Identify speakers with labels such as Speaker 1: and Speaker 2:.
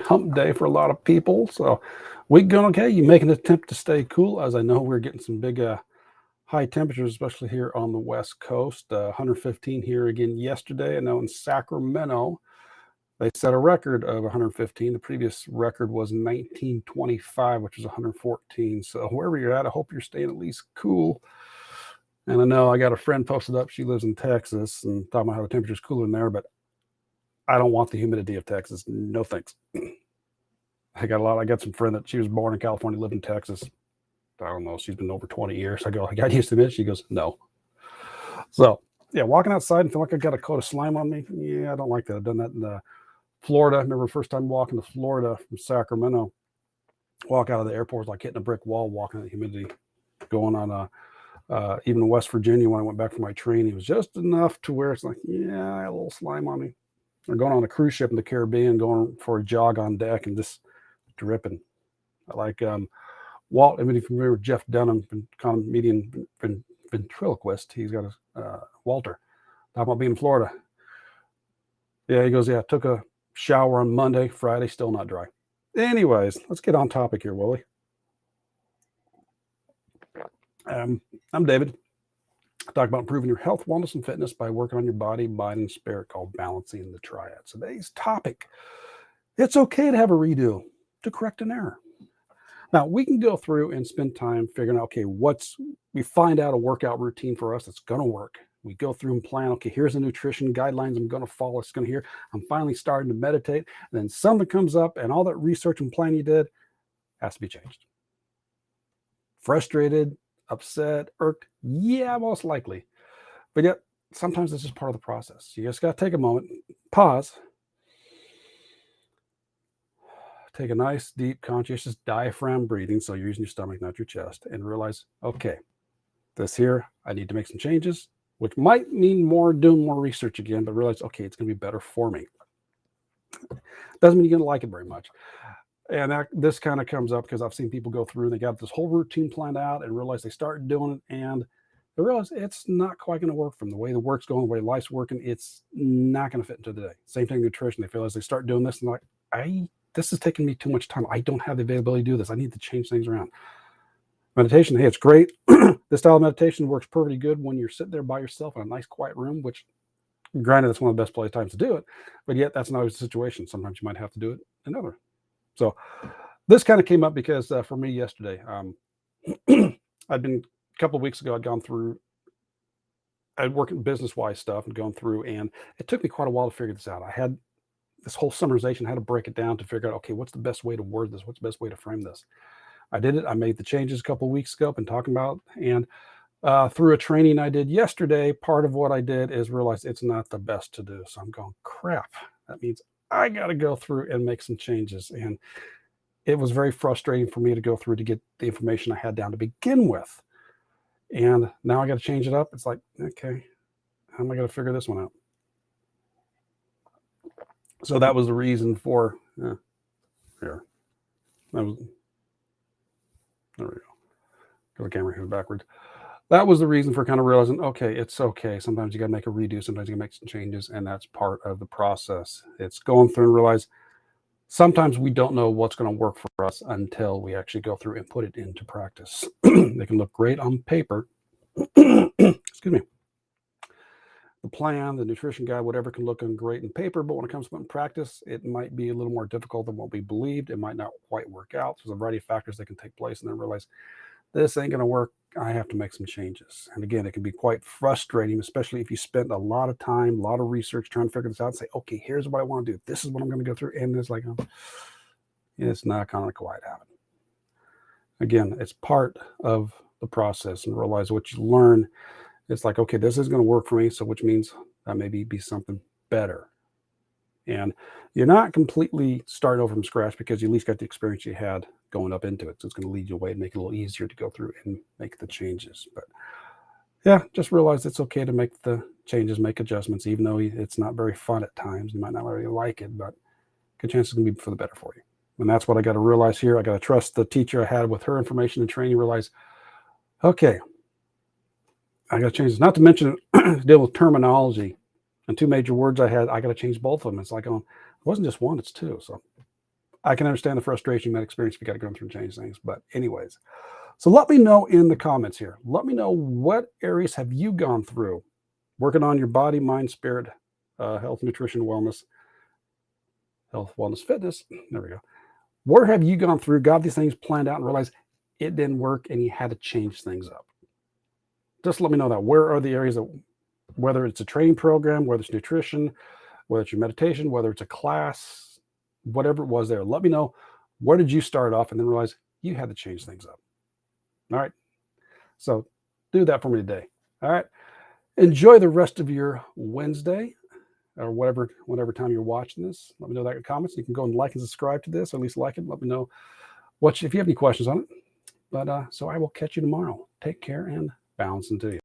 Speaker 1: hump day for a lot of people. So week going okay. You make an attempt to stay cool, as I know we're getting some big high temperatures, especially here on the West Coast. 115 here again yesterday. I know in Sacramento, they set a record of 115. The previous record was 1925, which was 114. So wherever you're at, I hope you're staying at least cool. And I know I got a friend posted up. She lives in Texas and talking about how the temperature's cooler in there, but I don't want the humidity of Texas. No thanks. I got some friend that she was born in California, lived in Texas. I don't know. She's been over 20 years. I go, I got used to this. She goes, no. So yeah, walking outside and feel like I got a coat of slime on me. Yeah, I don't like that. I've done that in Florida. I remember the first time walking to Florida from Sacramento. Walk out of the airport, like hitting a brick wall, walking in the humidity. Going on even West Virginia when I went back for my training, it was just enough to where it's like, yeah, I had a little slime on me. Or going on a cruise ship in the Caribbean, going for a jog on deck and just dripping. I like Walt. I mean, if you remember Jeff Dunham, comedian, ventriloquist, he's got a Walter talking about being in Florida. Yeah, he goes, yeah, took a shower on Monday, Friday, still not dry. Anyways, let's get on topic here, Willie. I'm David. I talk about improving your health, wellness, and fitness by working on your body, mind, and spirit, called balancing the triad. Today's topic: it's okay to have a redo to correct an error. Now, we can go through and spend time figuring out, okay, we find out a workout routine for us that's going to work. We go through and plan, okay, here's the nutrition guidelines I'm going to follow. It's going to here. I'm finally starting to meditate. And then something comes up and all that research and plan you did has to be changed. Frustrated, upset, irked? Yeah, most likely. But yet, sometimes this is part of the process. You just got to take a moment, pause, take a nice, deep, conscientious diaphragm breathing. So you're using your stomach, not your chest, and realize, okay, this here, I need to make some changes, which might mean doing more research again, but realize, okay, it's going to be better for me. Doesn't mean you're going to like it very much. And this kind of comes up because I've seen people go through and they got this whole routine planned out and realize they start doing it and they realize it's not quite going to work from the way the work's going, the way life's working. It's not going to fit into the day. Same thing, nutrition. They feel as they start doing this and like, this is taking me too much time. I don't have the availability to do this. I need to change things around. Meditation, hey, it's great. This style of meditation works perfectly good when you're sitting there by yourself in a nice quiet room, which granted, that's one of the best times to do it, but yet that's not always the situation. Sometimes you might have to do it another. So this kind of came up because for me yesterday, I'd been a couple of weeks ago, I'd worked in business-wise stuff and gone through, and it took me quite a while to figure this out. I had this whole summarization, I had to break it down to figure out, okay, what's the best way to word this? What's the best way to frame this? I did it. I made the changes a couple of weeks ago, been talking about, and through a training I did yesterday, part of what I did is realize it's not the best to do. So I'm going, crap. That means I got to go through and make some changes. And it was very frustrating for me to go through to get the information I had down to begin with. And now I got to change it up. It's like, okay, how am I going to figure this one out? So that was the reason for, here. There we go. Go to camera here backwards. That was the reason for kind of realizing, okay, it's okay. Sometimes you got to make a redo. Sometimes you got to make some changes, and that's part of the process. It's going through and realize sometimes we don't know what's going to work for us until we actually go through and put it into practice. They can look great on paper. Excuse me. The plan, the nutrition guide, whatever can look great in paper, but when it comes to in practice, it might be a little more difficult than what we believed. It might not quite work out. There's a variety of factors that can take place, and then realize this ain't going to work. I have to make some changes. And again, it can be quite frustrating, especially if you spend a lot of time, a lot of research trying to figure this out and say, okay, here's what I want to do. This is what I'm going to go through. And it's like, it's not going to quite happen. Again, it's part of the process, and realize what you learn. It's like, okay, this is going to work for me. So which means that maybe be something better. And you're not completely starting over from scratch because you at least got the experience you had going up into it. So it's going to lead you away and make it a little easier to go through and make the changes. But yeah, just realize it's okay to make the changes, make adjustments, even though it's not very fun at times. You might not really like it, but good chance it's going to be for the better for you. And that's what I got to realize here. I got to trust the teacher I had with her information and training, realize, okay, I got to change this. Not to mention deal with terminology. And two major words I got to change both of them. It's like, it wasn't just one, it's two. So I can understand the frustration that experience if you got to go through and change things. But anyways, so let me know in the comments here. Let me know what areas have you gone through working on your body, mind, spirit, health, nutrition, wellness, fitness. There we go. Where have you gone through, got these things planned out and realized it didn't work and you had to change things up? Just let me know that. Where are the areas that, whether it's a training program, whether it's nutrition, whether it's your meditation, whether it's a class, whatever it was there, let me know, where did you start off and then realize you had to change things up? All right. So do that for me today. All right. Enjoy the rest of your Wednesday or whatever time you're watching this. Let me know that in the comments. You can go and like and subscribe to this, or at least like it. Let me know if you have any questions on it. But so I will catch you tomorrow. Take care and bounce into you.